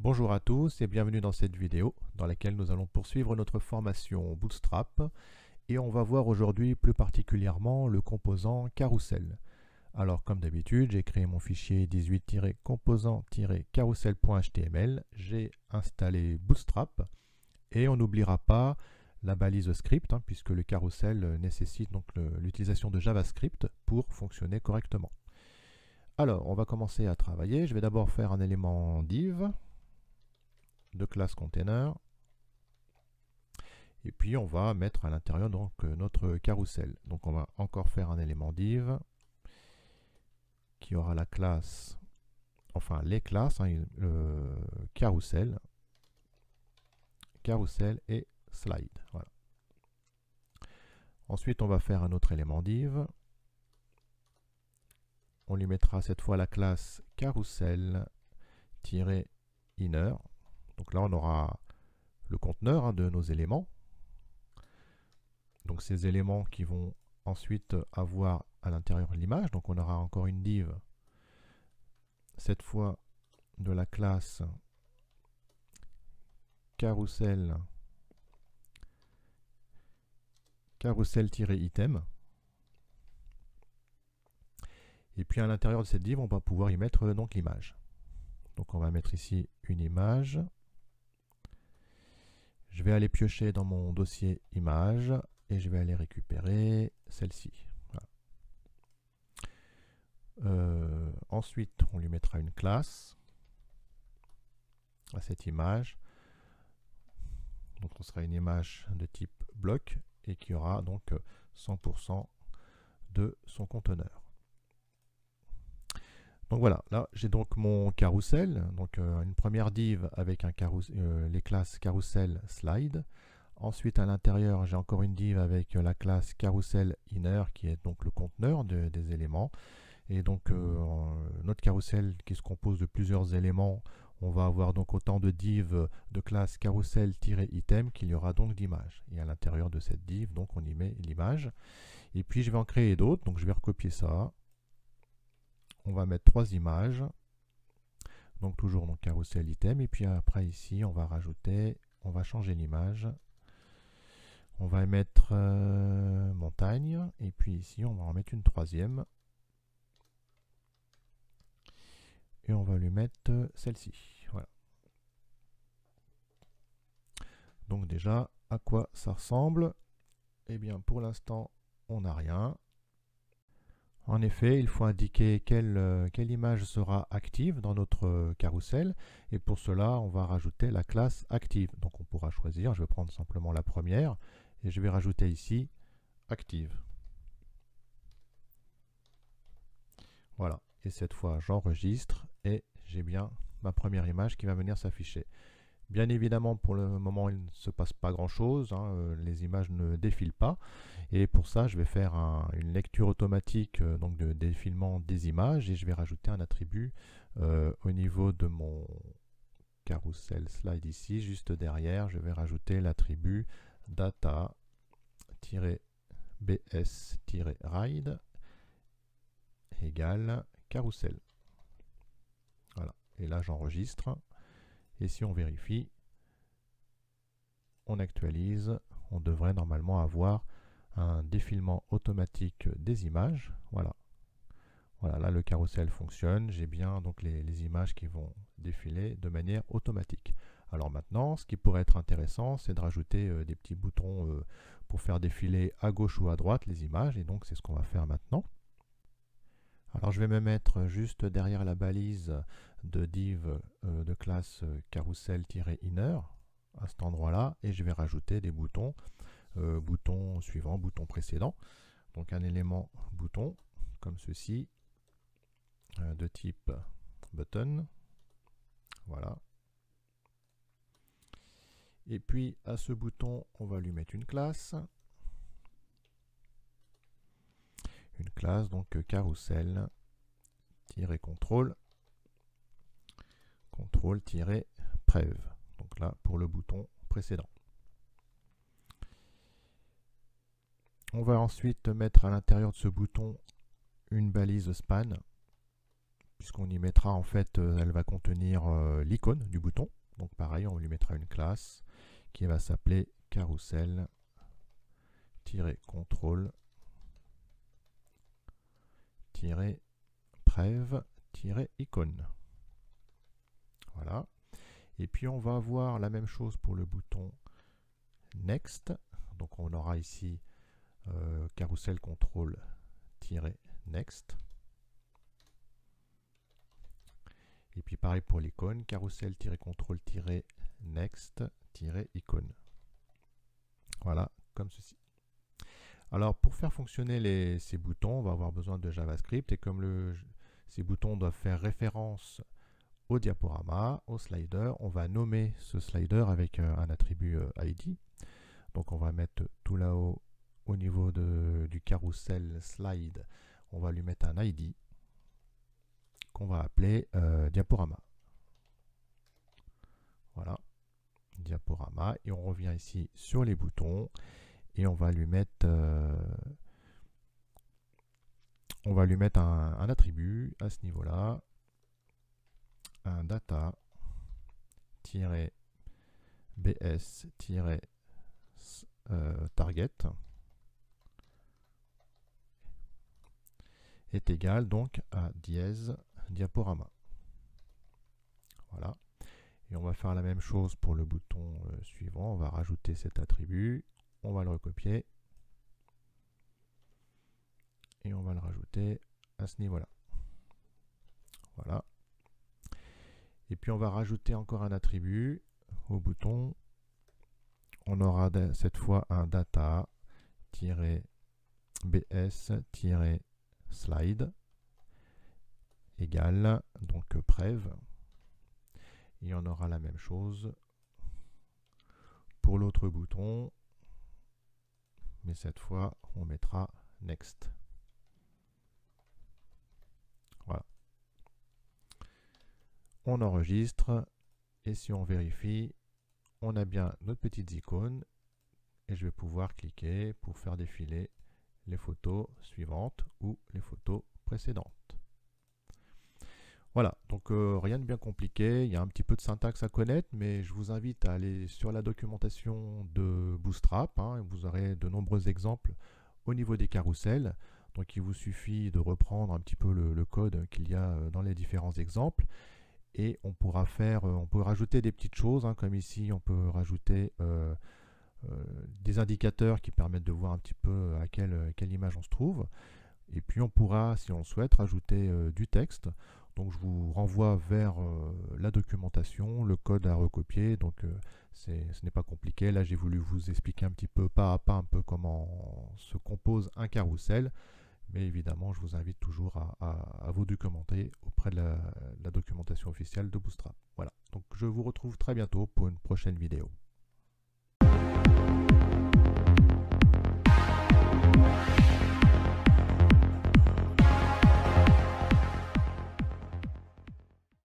Bonjour à tous et bienvenue dans cette vidéo dans laquelle nous allons poursuivre notre formation Bootstrap et on va voir aujourd'hui plus particulièrement le composant Carousel. Alors comme d'habitude, j'ai créé mon fichier 18-composant-carousel.html, j'ai installé Bootstrap et on n'oubliera pas la balise script puisque le carousel nécessite donc l'utilisation de JavaScript pour fonctionner correctement. Alors on va commencer à travailler, je vais d'abord faire un élément div de classe container et puis on va mettre à l'intérieur donc notre carousel. Donc on va encore faire un élément div qui aura la classe, enfin les classes, carousel et slide. Voilà. Ensuite on va faire un autre élément div. On lui mettra cette fois la classe carousel-inner. Donc là on aura le conteneur de nos éléments. Donc ces éléments qui vont ensuite avoir à l'intérieur l'image. Donc on aura encore une div, cette fois de la classe carousel-item. Et puis à l'intérieur de cette div, on va pouvoir y mettre donc l'image. Donc on va mettre ici une image. Je vais aller piocher dans mon dossier image et je vais aller récupérer celle-ci. Voilà. Ensuite, on lui mettra une classe à cette image. Donc, ce sera une image de type bloc et qui aura donc 100% de son conteneur. Donc voilà, là j'ai donc mon carousel, donc une première div avec les classes carousel slide. Ensuite à l'intérieur j'ai encore une div avec la classe carousel inner qui est donc le conteneur des éléments. Et donc notre carousel qui se compose de plusieurs éléments, on va avoir donc autant de divs de classe carousel-item qu'il y aura donc d'images. Et à l'intérieur de cette div, donc on y met l'image. Et puis je vais en créer d'autres, donc je vais recopier ça. On va mettre 3 images. Donc toujours donc carousel item. Et puis après ici, on va rajouter, on va changer l'image. On va mettre montagne. Et puis ici, on va en mettre une troisième. Et on va lui mettre celle-ci. Voilà. Donc déjà, à quoi ça ressemble? Eh bien, pour l'instant, on n'a rien. En effet, il faut indiquer quelle image sera active dans notre carousel. Et pour cela, on va rajouter la classe active. Donc on pourra choisir, je vais prendre simplement la première, et je vais rajouter ici active. Voilà. Et cette fois, j'enregistre et j'ai bien ma première image qui va venir s'afficher. Bien évidemment, pour le moment, il ne se passe pas grand-chose, les images ne défilent pas. Et pour ça, je vais faire une lecture automatique donc de défilement des images et je vais rajouter un attribut au niveau de mon carousel slide ici, juste derrière. Je vais rajouter l'attribut data-bs-ride égale carousel. Voilà. Et là, j'enregistre. Et si on vérifie, on actualise, on devrait normalement avoir un défilement automatique des images. Voilà. Voilà, là le carrousel fonctionne, j'ai bien donc les images qui vont défiler de manière automatique. Alors maintenant, ce qui pourrait être intéressant, c'est de rajouter des petits boutons pour faire défiler à gauche ou à droite les images, et donc c'est ce qu'on va faire maintenant. Alors je vais me mettre juste derrière la balise de div de classe carousel-inner à cet endroit-là, et je vais rajouter des boutons, bouton suivant, bouton précédent. Donc un élément bouton, comme ceci, de type button. Voilà. Et puis à ce bouton, on va lui mettre une classe. Une classe, donc carousel-control. Control-prev. Donc là, pour le bouton précédent. On va ensuite mettre à l'intérieur de ce bouton une balise span puisqu'on y mettra en fait, elle va contenir l'icône du bouton. Donc pareil, on lui mettra une classe qui va s'appeler carousel-control-prev-icône. Voilà. Et puis on va avoir la même chose pour le bouton Next. Donc on aura ici carousel control-next. Et puis pareil pour l'icône, carousel-control-next-icône. Voilà, comme ceci. Alors pour faire fonctionner ces boutons, on va avoir besoin de JavaScript, et comme ces boutons doivent faire référence au diaporama, au slider, on va nommer ce slider avec un attribut ID. Donc on va mettre tout là-haut au niveau du carrousel slide, on va lui mettre un ID qu'on va appeler diaporama. Voilà, diaporama, et on revient ici sur les boutons et on va lui mettre un attribut à ce niveau-là, un data-bs-target est égal donc à dièse diaporama. Voilà. Et on va faire la même chose pour le bouton suivant. On va rajouter cet attribut, on va le recopier et on va le rajouter à ce niveau-là. Voilà. Et puis on va rajouter encore un attribut au bouton. On aura cette fois un data-bs-slide égale donc prev. Et on aura la même chose pour l'autre bouton, mais cette fois on mettra next. Voilà. On enregistre, et si on vérifie, on a bien notre petite icône, et je vais pouvoir cliquer pour faire défiler les photos suivantes ou les photos précédentes. Voilà, donc rien de bien compliqué, il y a un petit peu de syntaxe à connaître, mais je vous invite à aller sur la documentation de Bootstrap, et vous aurez de nombreux exemples au niveau des carousels. Donc il vous suffit de reprendre un petit peu le code qu'il y a dans les différents exemples, et on pourra on peut rajouter des petites choses, comme ici on peut rajouter des indicateurs qui permettent de voir un petit peu à quelle image on se trouve. Et puis on pourra, si on le souhaite, rajouter du texte. Donc je vous renvoie vers la documentation, le code à recopier. Donc ce n'est pas compliqué. Là j'ai voulu vous expliquer un petit peu pas à pas un peu comment se compose un carrousel. Mais évidemment je vous invite toujours à vous documenter auprès de la documentation officielle de Bootstrap. Voilà, donc je vous retrouve très bientôt pour une prochaine vidéo.